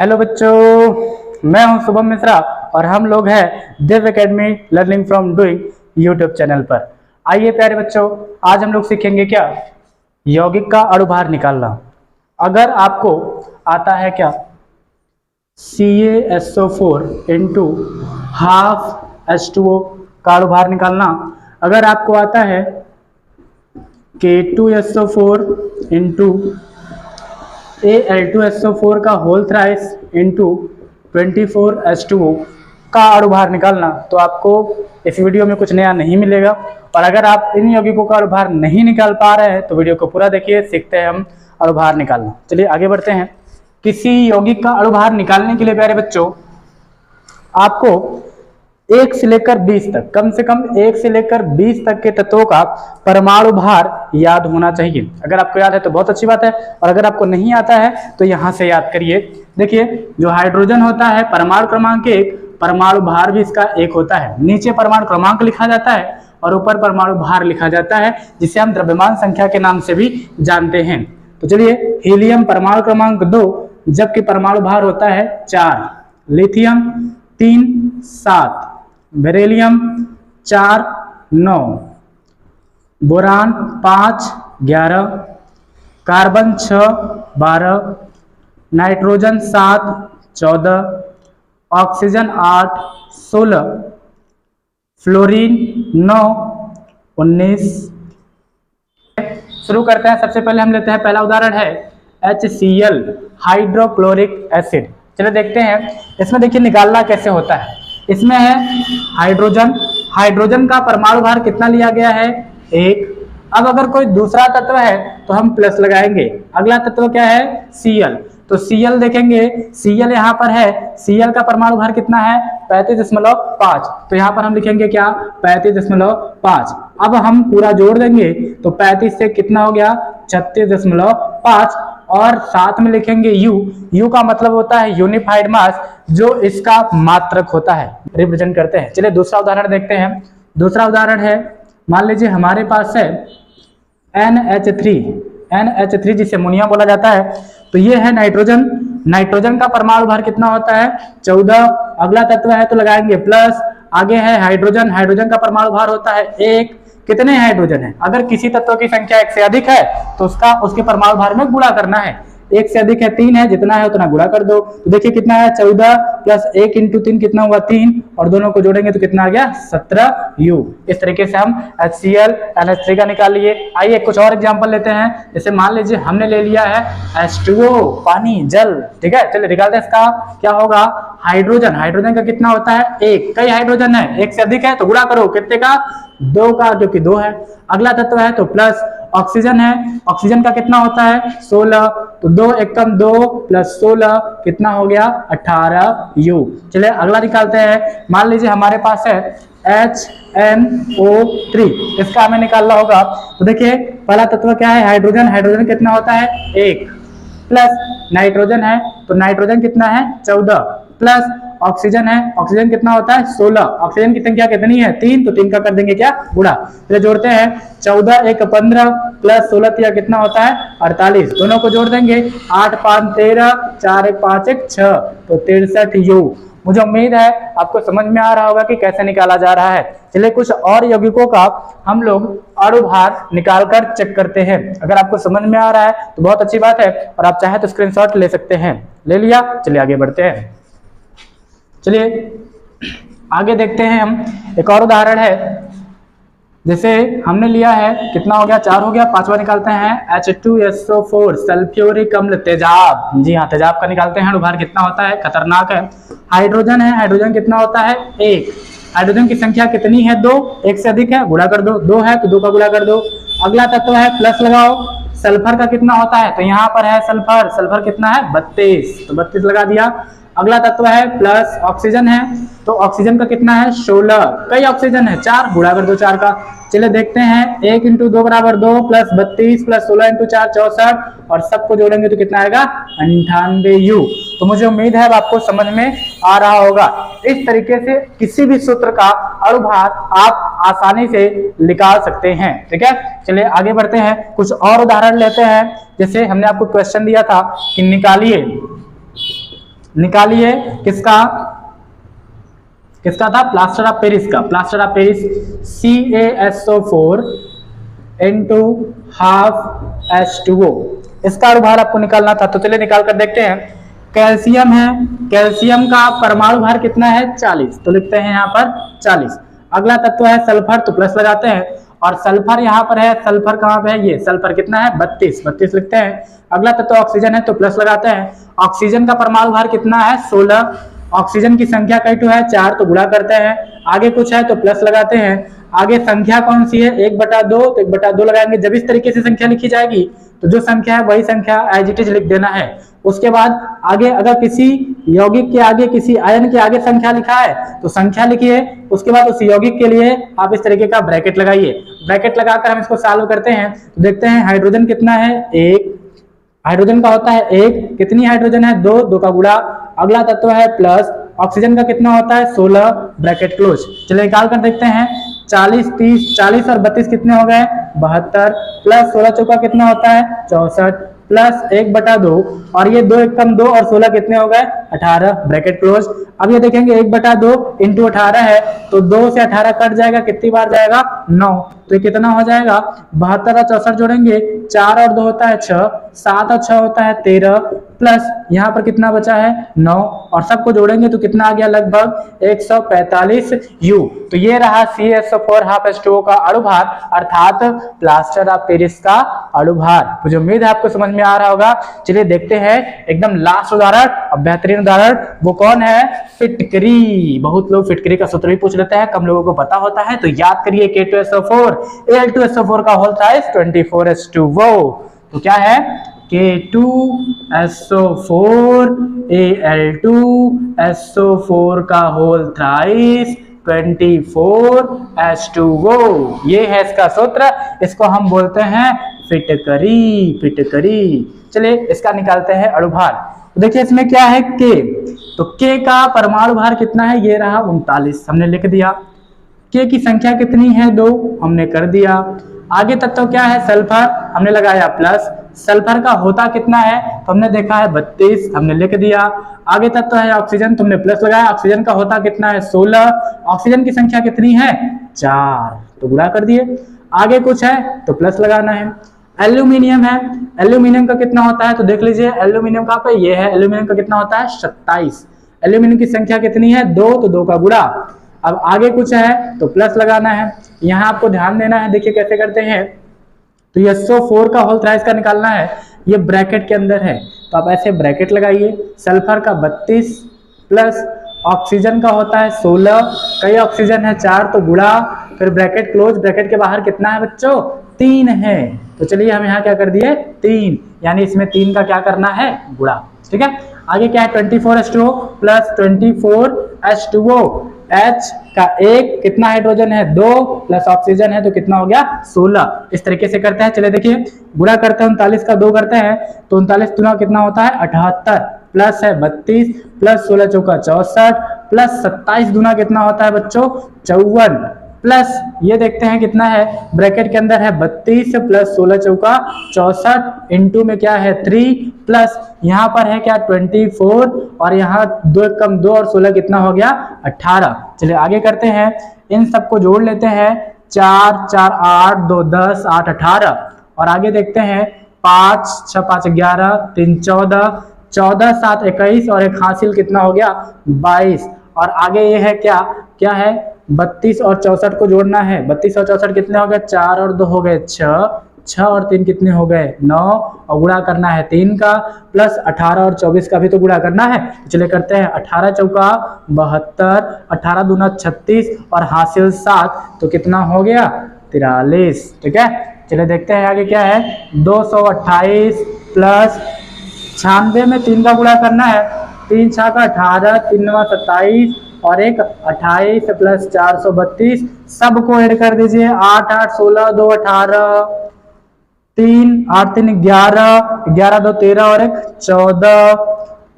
Hello बच्चों, मैं हूं शुभम मिश्रा और हम लोग हैं Divya academy learning from doing YouTube channel पर। आइए प्यारे बच्चों, आज हम लोग सीखेंगे क्या, यौगिक का अणुभार निकालना। अगर आपको आता है क्या CaSO4 इंटू हाफ H2O का अणुभार निकालना, अगर आपको आता है K2SO4 इंटू Al2SO4 का होल थ्राइस इंटू 24H2O का अणुभार निकालना, तो आपको इस वीडियो में कुछ नया नहीं मिलेगा। और अगर आप इन यौगिकों का अणुभार नहीं निकाल पा रहे हैं तो वीडियो को पूरा देखिए, सीखते हैं हम अणुभार निकालना। चलिए आगे बढ़ते हैं। किसी यौगिक का अणुभार निकालने के लिए प्यारे बच्चों आपको 1 से लेकर 20 तक, कम से कम 1 से लेकर 20 तक के तत्वों का परमाणु भार याद होना चाहिए। अगर आपको याद है तो बहुत अच्छी बात है, और अगर आपको नहीं आता है तो यहां से याद करिए। देखिए, जो हाइड्रोजन होता है परमाणु क्रमांक 1, परमाणु भार भी इसका 1 होता है। नीचे परमाणु क्रमांक लिखा जाता है और ऊपर परमाणु भार लिखा जाता है, जिसे हम द्रव्यमान संख्या के नाम से भी जानते हैं। तो चलिए, हीलियम परमाणु क्रमांक 2, जबकि परमाणु भार होता है 4, lithium 3 7, beryllium 4 9, boron 5 11, carbon 6 12, nitrogen 7 14, oxygen 8 16, fluorine 9 19। शुरू करते हैं। सबसे पहले हम लेते हैं, पहला उदाहरण है HCl हाइड्रोक्लोरिक एसिड। चलो देखते हैं, इसमें देखिए निकालना कैसे होता है। इसमें है हाइड्रोजन, हाइड्रोजन का परमाणु भार कितना लिया गया है 1। अब अगर कोई दूसरा तत्व है तो हम प्लस लगाएंगे। अगला तत्व क्या है Cl, तो Cl देखेंगे, Cl यहाँ पर है, Cl का परमाणु भार कितना है 35.5, तो यहाँ पर हम लिखेंगे क्या 35.5। अब हम पूरा जोड़ देंगे तो 35 से कितना हो गया 36.5, और साथ में लिखेंगे U का मतलब होता है यूनिफाइड मास, जो इसका मात्रक होता है, रिप्रेजेंट करते हैं। चलिए दूसरा उदाहरण देखते हैं। दूसरा उदाहरण है, मान लीजिए हमारे पास है NH3 जिसे अमोनिया बोला जाता है। तो ये है नाइट्रोजन, नाइट्रोजन का परमाणु भार कितना होता है 14। अगला तत्व है तो लगाएंगे प्लस। आगे है हाइड्रोजन, हाइड्रोजन का परमाणु भार होता है 1। कितने हाइड्रोजन है, अगर किसी तत्व की संख्या 1 से अधिक है तो उसके परमाणु भार में गुणा करना है। 1 से अधिक है 3 है, जितना है उतना गुणा कर दो। तो देखिए कितना है 14 प्लस 1 इंटू 3 कितना हुआ 3, और दोनों को जोड़ेंगे तो कितना आ गया 17U। इस तरीके से हम HCl NH3 का निकाल लिए। आइए कुछ और एग्जांपल लेते हैं। जैसे मान लीजिए हमने ले लिया है H2O, पानी जल, ठीक है। चलिए निकालते हैं इसका। क्या होगा, हाइड्रोजन, हाइड्रोजन का कितना होता है 1। कई हाइड्रोजन है, 1 से अधिक है तो गुणा करो, कितने का 2 का, जो कि 2 है। अगला तत्व है तो प्लस। ऑक्सीजन है, ऑक्सीजन का कितना होता है 16, तो 2 एकम 2 प्लस 16 कितना हो गया 18U। चलिए अगला निकालते हैं। मान लीजिए हमारे पास है HNO3, इसका हमें निकालना होगा। तो देखिए पहला तत्व क्या है हाइड्रोजन, हाइड्रोजन कितना होता है 1, प्लस नाइट्रोजन है तो नाइट्रोजन कितना है 14, प्लस ऑक्सीजन है, ऑक्सीजन कितना होता है 16। ऑक्सीजन की संख्या कितनी है 3, तो 3 का कर देंगे क्या गुणा। फिर जोड़ते हैं 14 1 15 प्लस 16 कितना होता है 48, दोनों को जोड़ देंगे 8 5 13 4 1 5 1 6, तो 63U। मुझे उम्मीद है आपको समझ में आ रहा होगा कि कैसे निकाला जा रहा है। चलिए कुछ और यौगिकों का हम लोग अणुभार निकालकर चेक करते हैं। अगर आपको समझ में आ रहा है तो बहुत अच्छी बात है, और आप चाहे तो स्क्रीनशॉट ले सकते हैं। ले लिया, चलिए आगे बढ़ते हैं। चलिए आगे देखते हैं हम। एक और उदाहरण है, जैसे हमने लिया है, कितना हो गया 4 हो गया। पांचवा निकालते हैं H2SO4 सल्फ्यूरिक अम्ल, तेजाब। जी हाँ, तेजाब का निकालते हैं। अणुभार कितना होता है, खतरनाक है। हाइड्रोजन है, हाइड्रोजन कितना होता है 1। हाइड्रोजन की संख्या कितनी है 2, 1 से अधिक है गुणा कर दो, 2 है तो 2 का गुणा कर दो। अगला तत्व है प्लस लगाओ। सल्फर का कितना होता है, तो यहाँ पर है सल्फर, सल्फर कितना है 32, तो 32 लगा दिया। अगला तत्व है प्लस। ऑक्सीजन है तो ऑक्सीजन का कितना है 16, कई ऑक्सीजन है 4, गुणा कर दो 4 का। चलिए देखते हैं 1 इंटू 2 बराबर 2 प्लस 32 प्लस 16 इंटू 4 64, और सबको जोड़ेंगे तो कितना आएगा 98U। तो मुझे उम्मीद है अब आपको समझ में आ रहा होगा। इस तरीके से किसी भी सूत्र का अणुभार आप आसानी से निकाल सकते हैं, ठीक है। चलिए आगे बढ़ते हैं, कुछ और उदाहरण लेते हैं। जैसे हमने आपको क्वेश्चन दिया था कि निकालिए निकालिए किसका किसका था, प्लास्टर ऑफ पेरिस का। Plaster of Paris CaSO4 into half H2O, इसका भार आपको निकालना था। तो चलिए निकाल कर देखते हैं। कैल्शियम है, कैल्शियम का परमाणु भार कितना है 40, तो लिखते हैं यहाँ पर 40। अगला तत्व है सल्फर, तो प्लस लगाते हैं। और सल्फर यहाँ पर है, सल्फर कहाँ पे है, ये सल्फर कितना है 32 लिखते हैं। अगला तत्व ऑक्सीजन है, तो प्लस लगाते हैं। ऑक्सीजन का परमाणु भार कितना है 16। ऑक्सीजन की संख्या कई है 4, तो गुणा करते हैं। आगे कुछ है तो प्लस लगाते हैं। आगे संख्या कौन सी है 1/2, तो 1/2 लगाएंगे। जब इस तरीके से संख्या लिखी जाएगी तो जो संख्या है वही संख्या एज इट इज लिख देना है। उसके बाद आगे अगर किसी यौगिक के आगे किसी आयन के आगे संख्या लिखा है तो संख्या लिखिए। उसके बाद उस यौगिक के लिए आप इस तरीके का ब्रैकेट लगाइए। ब्रैकेट लगाकर हम इसको सॉल्व करते हैं तो देखते हैं हाइड्रोजन कितना है 1, हाइड्रोजन का होता है 1, कितनी हाइड्रोजन है 2 का गुणा। अगला तत्व है प्लस, ऑक्सीजन का कितना होता है 16, ब्रैकेट क्लोज। चलिए निकाल कर देखते हैं 40 30, 40 और 32 कितने हो गए 72, प्लस 16 चौका कितना होता है 64, प्लस 1/2 और ये 2 एकम 2 और 16 कितने हो गए 18, ब्रैकेट क्लोज। अब ये देखेंगे 1/2 इंटू 18 है तो 2 से 18 कट जाएगा, कितनी बार जाएगा 9, तो ये कितना हो जाएगा 72 और 64 जोड़ेंगे 4 और 2 होता है 6, 7 और 6 होता है 13, प्लस यहाँ पर कितना बचा है 9 और सबको जोड़ेंगे तो कितना आ गया लगभग 145 U। तो ये रहा CaSO4 हाफ H2O का अणुभार अर्थात प्लास्टर ऑफ पेरिस का अणुभार। मुझे उम्मीद है आपको समझ में आ रहा होगा। चलिए देखते हैं एकदम लास्ट उदाहरण और बेहतरीन उदाहरण, वो कौन है फिटकरी। बहुत लोग फिटकरी का सूत्र भी पूछ लेते हैं, कम लोगों को पता होता है, तो याद करिए K2SO4 Al2SO4 का होल साइज 24H2O। तो क्या है K2SO4 Al2SO4 का होल थ्राइस 24H2O, ये है इसका सूत्र। इसको हम बोलते हैं फिटकरी, फिटकरी। चलिए इसका निकालते हैं अणुभार। तो देखिए इसमें क्या है K, तो K का परमाणु भार कितना है, ये रहा 39, हमने लिख दिया। K की संख्या कितनी है 2, हमने कर दिया। आगे तत्व क्या है सल्फर, हमने लगाया प्लस। सल्फर का होता कितना है तो हमने देखा है 32, हमने लिख दिया। आगे तत्व है ऑक्सीजन, तुमने प्लस लगाया। ऑक्सीजन का होता कितना है 16, ऑक्सीजन की संख्या कितनी है 4, तो गुणा कर दिए। आगे कुछ है तो प्लस लगाना है। एल्यूमिनियम है, एल्यूमिनियम का कितना होता है तो देख लीजिए। एल्यूमिनियम का पे ये है, एल्यूमिनियम का कितना होता है 27, एल्यूमिनियम की संख्या कितनी है 2, तो 2 का गुणा। अब आगे कुछ है तो प्लस लगाना है। यहाँ आपको ध्यान देना है, देखिए कैसे करते हैं। तो ये SO4 का होल थ्राइस का निकालना है, ये ब्रैकेट के अंदर है तो आप ऐसे ब्रैकेट लगाइए। सल्फर का 32 प्लस ऑक्सीजन का होता है 16, कई ऑक्सीजन है 4 तो गुणा, फिर ब्रैकेट क्लोज। ब्रैकेट के बाहर कितना है बच्चों 3 है, तो चलिए हम यहाँ क्या कर दिए 3, यानी इसमें 3 का क्या करना है गुणा। ठीक है, आगे क्या है 24H2O प्लस 24H2O। H का 1 कितना हाइड्रोजन है 2 प्लस ऑक्सीजन है तो कितना हो गया 16। इस तरीके से करते हैं। चलिए देखिए गुणा करते हैं, 39 का 2 करते हैं तो 39 गुना कितना होता है 78, प्लस है 32 प्लस 16 चौका 64 प्लस 27 गुना कितना होता है बच्चों 54, प्लस ये देखते हैं कितना है ब्रैकेट के अंदर है 32 प्लस 16 चौका 64 इंटू में क्या है 3 प्लस यहाँ पर है क्या 24 और यहाँ 2 कम 2 और 16 कितना हो गया 18। चलिए आगे करते हैं, इन सबको जोड़ लेते हैं 4 4 8 2 10 8 18 और आगे देखते हैं 5 6 5 11 3 14 14 7 21 और एक हासिल कितना हो गया 22 और आगे ये है क्या क्या है 32 और 64 को जोड़ना है। 32 और 64 कितने हो गए 4 और 2 हो गए 6, 6 और 3 कितने हो गए 9 और गुणा करना है 3 का प्लस 18 और 24 का भी तो गुणा करना है। चलिए करते हैं 18 चौका 72, 18 दूना 36 और हासिल 7 तो कितना हो गया 43। ठीक है, चलिए देखते हैं आगे क्या है 228 प्लस 96 में 3 का गुणा करना है, 3 6 का 18 3 9 27 और एक 28 प्लस 432 सबको ऐड कर दीजिए 8 8 16 2 18 3 8 3 11 11 2 13 और एक 14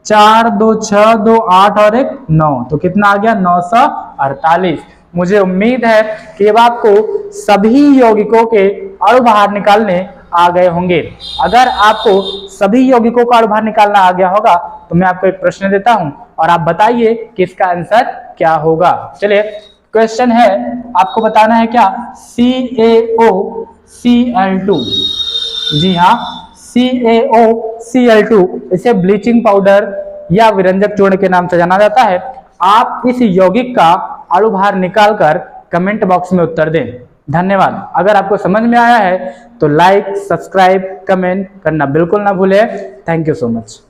4 2 6 2 8 और एक 9 तो कितना आ गया 948। मुझे उम्मीद है कि अब आपको सभी यौगिकों के अणु बाहर निकालने आ गए होंगे। अगर आपको सभी यौगिकों का अणुभार निकालना आ गया होगा तो मैं आपको एक प्रश्न देता हूं और आप बताइए कि इसका आंसर क्या होगा। चलिए क्वेश्चन है, आपको बताना है क्या, CaOCl2। जी हाँ, CaOCl2, इसे ब्लीचिंग पाउडर या विरंजक चूर्ण के नाम से जाना जाता है। आप इस यौगिक का अणुभार निकालकर कमेंट बॉक्स में उत्तर दें। धन्यवाद। अगर आपको समझ में आया है तो लाइक, सब्सक्राइब, कमेंट करना बिल्कुल ना भूलें। Thank you so much.